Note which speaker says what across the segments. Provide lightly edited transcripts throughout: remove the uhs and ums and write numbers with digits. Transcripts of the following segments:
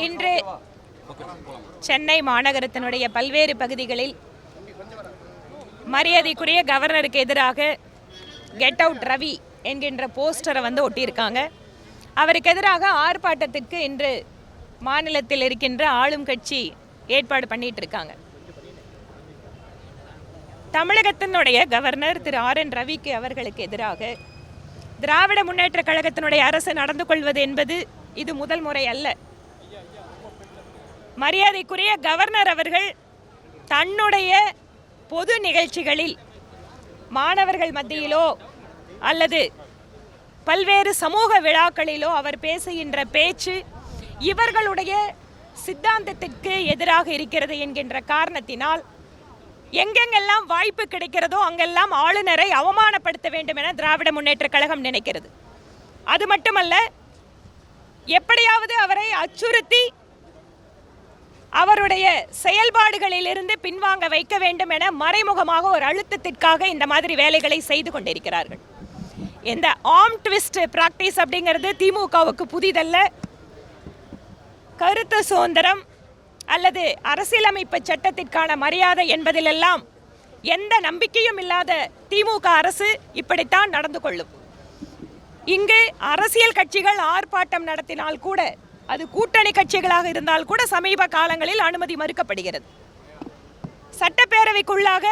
Speaker 1: இன்று சென்னை மாநகரத்தினுடைய பல்வேறு பகுதிகளில் மரியாதைக்குரிய கவர்னருக்கு எதிராக கெட் அவுட் ரவி என்கின்ற போஸ்டரை ஒட்டியிருக்காங்க. அவருக்கு எதிராக ஆர்ப்பாட்டத்திற்கு இன்று மாநிலத்தில் இருக்கின்ற ஆளும் கட்சி ஏற்பாடு பண்ணிட்டு இருக்காங்க. தமிழகத்தினுடைய கவர்னர் திரு RN ரவிக்கு அவர்களுக்கு எதிராக திராவிட முன்னேற்ற கழகத்தினுடைய அரசு நடந்து கொள்வது என்பது இது முதல் முறை அல்ல. மரியாதைக்குரிய கவர்னர் அவர்கள் தன்னுடைய பொது நிகழ்ச்சிகளில் மாணவர்கள் மத்தியிலோ அல்லது பல்வேறு சமூக விழாக்களிலோ அவர் பேசுகின்ற பேச்சு இவர்களுடைய சித்தாந்தத்திற்கு எதிராக இருக்கிறது என்கின்ற காரணத்தினால் எங்கெங்கெல்லாம் வாய்ப்பு கிடைக்கிறதோ அங்கெல்லாம் ஆளுநரை அவமானப்படுத்த வேண்டும் என திராவிட முன்னேற்ற கழகம் நினைக்கிறது. அது மட்டுமல்ல, எப்படியாவது அவரை அச்சுறுத்தி அவருடைய செயல்பாடுகளிலிருந்து பின்வாங்க வைக்க வேண்டும் என மறைமுகமாக ஒரு அழுத்தத்திற்காக இந்த மாதிரி வேலைகளை செய்து கொண்டிருக்கிறார்கள். இந்த ஆர்ம் ட்விஸ்ட் பிராக்டிஸ் அப்படிங்கிறது திமுகவுக்கு புதிதல்ல. கருத்து சுதந்திரம் அல்லது அரசியலமைப்பு சட்டத்திற்கான மரியாதை என்பதிலெல்லாம் எந்த நம்பிக்கையும் இல்லாத திமுக அரசு இப்படித்தான் நடந்து கொள்ளும். இங்கு அரசியல் கட்சிகள் ஆர்ப்பாட்டம் நடத்தினால் கூட, அது கூட்டணி கட்சிகளாக இருந்தால் கூட சமீப காலங்களில் அனுமதி மறுக்கப்படுகிறது. சட்டப்பேரவைக்குள்ளாக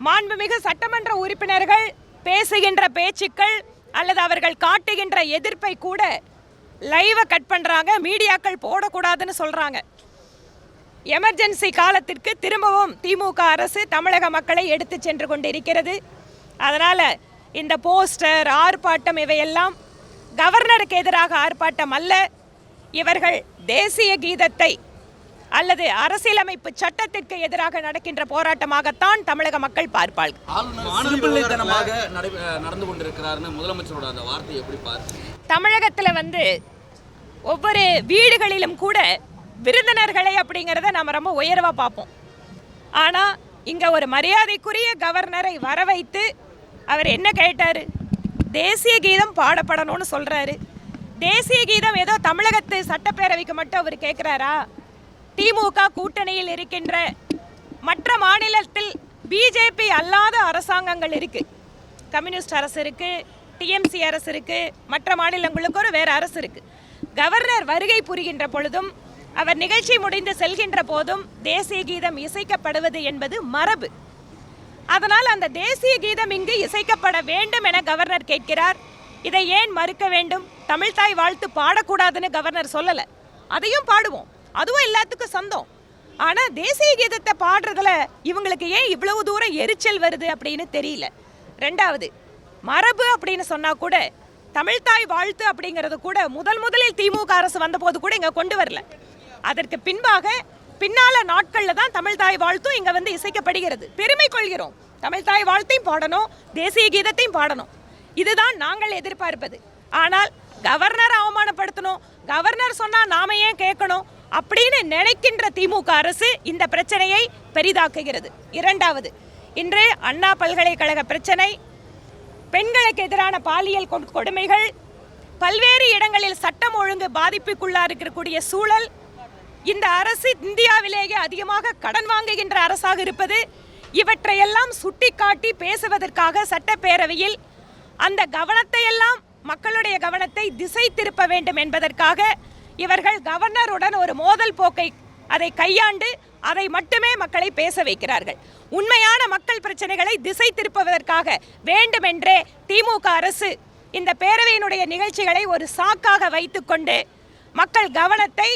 Speaker 1: மாண்புமிகு சட்டமன்ற உறுப்பினர்கள் பேசுகின்ற பேச்சுக்கள் அல்லது அவர்கள் காட்டுகின்ற எதிர்ப்பை கூட லைவை கட் பண்ணுறாங்க, மீடியாக்கள் போடக்கூடாதுன்னு சொல்கிறாங்க. எமர்ஜென்சி காலத்திற்கு திரும்பவும் திமுக அரசு தமிழக மக்களை எடுத்து சென்று கொண்டிருக்கிறது. அதனால் இந்த போஸ்டர் ஆர்ப்பாட்டம் இவையெல்லாம் கவர்னருக்கு எதிராக ஆர்ப்பாட்டம் அல்ல. இவர்கள் தேசிய கீதத்தை அல்லது அரசியலமைப்பு சட்டத்திற்கு எதிராக நடக்கின்ற போராட்டமாகத்தான் தமிழக மக்கள் பார்ப்பார்கள்.
Speaker 2: நடந்து கொண்டிருக்கிறார்னு முதலமைச்சரோட அந்த வார்த்தை எப்படி பார்த்து
Speaker 1: தமிழகத்தில் ஒவ்வொரு வீடுகளிலும் கூட விருந்தினர்களை அப்படிங்கிறத நம்ம ரொம்ப உயர்வாக பார்ப்போம். ஆனால் இங்கே ஒரு மரியாதைக்குரிய கவர்னரை வர வைத்து அவர் என்ன கேட்டார்? தேசிய கீதம் பாடப்படணும்னு சொல்கிறாரு. தேசிய கீதம் ஏதோ தமிழகத்து சட்டப்பேரவைக்கு மட்டும் அவர் கேட்குறாரா? திமுக கூட்டணியில் இருக்கின்ற மற்ற மாநிலத்தில் பிஜேபி அல்லாத அரசாங்கங்கள் இருக்குது. கம்யூனிஸ்ட் அரசு இருக்குது, டிஎம்சி அரசு இருக்குது, மற்ற மாநிலங்களுக்கு ஒரு வேறு அரசு இருக்குது. கவர்னர் வருகை புரிகின்ற பொழுதும் அவர் நிகழ்ச்சி முடிந்து செல்கின்ற போதும் தேசிய கீதம் இசைக்கப்படுவது என்பது மரபு. அதனால் அந்த தேசிய கீதம் இங்கு இசைக்கப்பட வேண்டும் என கவர்னர் கேட்கிறார். இதை ஏன் மறுக்க வேண்டும்? தமிழ்தாய் வாழ்த்து பாடக்கூடாதுன்னு கவர்னர் சொல்லலை, அதையும் பாடுவோம், அதுவும் எல்லாத்துக்கும் சொந்தம். ஆனால் தேசிய கீதத்தை பாடுறதுல இவங்களுக்கு ஏன் இவ்வளவு தூரம் எரிச்சல் வருது அப்படின்னு தெரியல. ரெண்டாவது, மரபு அப்படின்னு சொன்னால் கூட தமிழ்தாய் வாழ்த்து அப்படிங்கிறது கூட முதலில் திமுக அரசு வந்தபோது கூட இங்கே கொண்டு வரல. அதற்கு பின்னால நாட்களில் தான் தமிழ்தாய் வாழ்த்தும் இங்கே இசைக்கப்படுகிறது. பெருமை கொள்கிறோம், தமிழ்தாய் வாழ்த்தையும் பாடணும், தேசிய கீதத்தையும் பாடணும். இதுதான் நாங்கள் எதிர்பார்ப்பது. ஆனால் கவர்னரை அவமானப்படுத்தணும், கவர்னர் சொன்னால் நாம ஏன் கேட்கணும் அப்படின்னு நினைக்கின்ற திமுக அரசு இந்த பிரச்சனையை பெரிதாக்குகிறது. இரண்டாவது, இன்று அண்ணா பல்கலைக்கழக பிரச்சனை, பெண்களுக்கு எதிரான பாலியல் கொடுமைகள், பல்வேறு இடங்களில் சட்டம் ஒழுங்கு பாதிப்புக்குள்ளா இருக்கக்கூடிய சூழல், இந்த அரசு இந்தியாவிலேயே அதிகமாக கடன் வாங்குகின்ற அரசாக இருப்பது, இவற்றையெல்லாம் சுட்டிக்காட்டி பேசுவதற்காக சட்டப்பேரவையில் அந்த கவனத்தை எல்லாம் மக்களுடைய கவனத்தை திசை திருப்ப வேண்டும் என்பதற்காக இவர்கள் கவர்னருடன் ஒரு மோதல் போக்கை அதை கையாண்டு அதை மட்டுமே மக்களை பேச வைக்கிறார்கள். உண்மையான மக்கள் பிரச்சனைகளை திசை திருப்புவதற்காக வேண்டுமென்றே திமுக அரசு இந்த பேரவையினுடைய நிகழ்ச்சிகளை ஒரு சாக்காக வைத்துக்கொண்டு மக்கள் கவனத்தை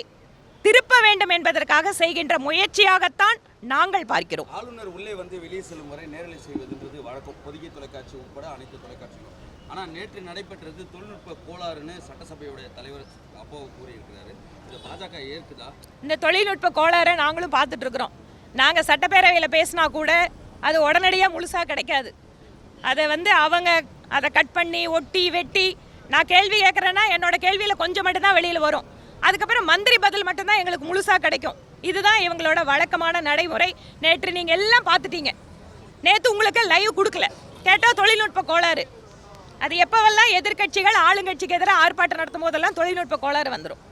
Speaker 1: திருப்ப வேண்டும் என்பதற்காக செய்கின்ற முயற்சியாகத்தான் நாங்கள் பார்க்கிறோம்.
Speaker 2: ஆளுநர் உள்ளே வெளியே செல்லும் வரை நேரலை செய்வதுன்றது வழக்கம், பொதிகை தொலைக்காட்சி உட்பட அனைத்து தொலைக்காட்சிகளும். ஆனால் நேற்று நடைபெற்றது தொழில்நுட்ப கோளாறுன்னு சட்டசபையுடைய தலைவர் அப்போ கூறியிருக்கிறாரு. இந்த பாஜக ஏற்குதா?
Speaker 1: இந்த தொழில்நுட்ப கோளாறை நாங்களும் பார்த்துட்டு இருக்கிறோம். நாங்கள் சட்டப்பேரவையில் பேசினா கூட அது உடனடியாக முழுசாக கிடைக்காது. அதை அவங்க அதை கட் பண்ணி ஒட்டி வெட்டி, நான் கேள்வி கேட்குறேன்னா என்னோட கேள்வியில் கொஞ்சம் மட்டும்தான் வெளியில் வரும், அதுக்கப்புறம் மந்திரி பதில் மட்டும்தான் எங்களுக்கு முழுசாக கிடைக்கும். இதுதான் இவங்களோட வழக்கமான நடைமுறை. நேற்று நீங்கள் எல்லாம் பார்த்துட்டீங்க. நேற்று உங்களுக்கு லைவ் கொடுக்கல, கேட்டால் தொழில்நுட்ப கோளாறு. அது எப்போவெல்லாம் எதிர்கட்சிகள் ஆளுங்கட்சிக்கு எதிராக ஆர்ப்பாட்டம் நடத்தும் போதெல்லாம் தொழில்நுட்ப கோளாறு வந்துடும்.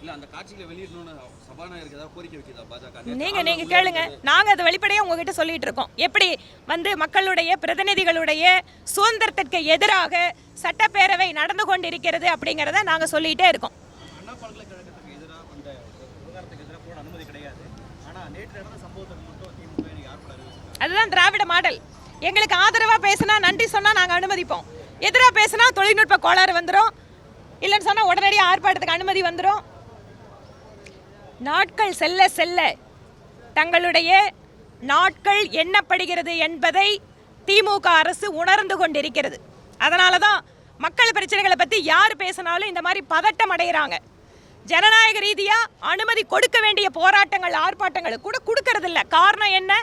Speaker 2: இல்ல அந்த காட்சிகளை வெளியிடணும்னு சபாநாயகருக்கு ஏதாவது கோரிக்கை வைக்கிறதா பாஜக?
Speaker 1: நீங்க கேளுங்க, நாங்க அது வெளிப்படையா உங்ககிட்ட சொல்லிட்டு இருக்கோம். எப்படி வந்து மக்களுடைய பிரதிநிதிகளுடைய சுதந்திரத்திற்கு எதிராக சட்டப்பேரவை நடந்து கொண்டிருக்கிறது அப்படிங்கறத நாங்க சொல்லிட்டே இருக்கோம்.
Speaker 3: அண்ணா பல்கலைக்கழகத்துக்கு எதிராக அந்த விவகாரத்துக்கு எதிராக போட அனுமதி கிடையாது. ஆனா நேற்று நடந்த சம்பவத்துக்கு மட்டும் திமுக யார் கூட அறிவிச்சிருக்காங்க?
Speaker 1: அதுதான் திராவிட மாடல். எங்களுக்கு ஆதரவா பேசினா நன்றி சொன்னா நாங்க அனுமதிப்போம், எதிராக பேசினா தொழில்நுட்ப கோளாறு வந்துடும், இல்லைன்னு சொன்னா உடனடியாக ஆர்ப்பாட்டத்துக்கு அனுமதி வந்துடும். நாட்கள் செல்ல செல்ல தங்களுடைய நாட்கள் எண்ணப்படுகிறது என்பதை திமுக அரசு உணர்ந்து கொண்டிருக்கிறது. அதனால தான் மக்கள் பிரச்சனைகளை பற்றி யார் பேசினாலும் இந்த மாதிரி பதட்டம் அடைகிறாங்க. ஜனநாயக ரீதியாக அனுமதி கொடுக்க வேண்டிய போராட்டங்கள் ஆர்ப்பாட்டங்களுக்கு கூட கொடுக்கறதில்ல. காரணம் என்ன?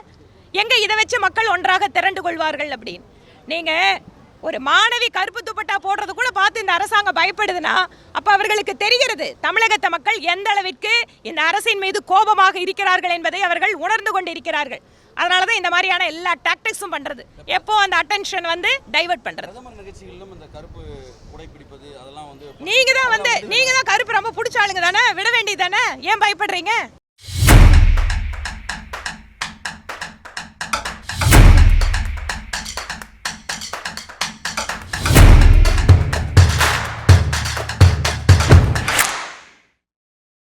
Speaker 1: எங்கே இதை வச்சு மக்கள் ஒன்றாக திரண்டு கொள்வார்கள் அப்படின்னு. நீங்கள் ஒரு மாணவி கருப்பு துப்பட்டா போடுறது கூட பார்த்து இந்த அரசாங்கம் பயப்படுதுன்னா அப்போ அவர்களுக்கு தெரிகிறது தமிழகத்த மக்கள் எந்த அளவிற்கு இந்த அரசின் மீது கோபமாக இருக்கிறார்கள் என்பதை அவர்கள் உணர்ந்து கொண்டிருக்கிறார்கள். அதனால தான் இந்த மாதிரியான எல்லா டாக்டிக்ஸும் பண்ணுறது, எப்போ அந்த அட்டென்ஷன் வந்து டைவர்ட் பண்ணுறது.
Speaker 2: பிரதமர் நிகழ்ச்சிகளிலும் இந்த கருப்பு குடைப்பிடிப்பது அதெல்லாம் வந்து
Speaker 1: நீங்கள் தான் கருப்பு ரொம்ப பிடிச்ச ஆளுங்க தானே, விட வேண்டியது தானே, ஏன் பயப்படுறீங்க?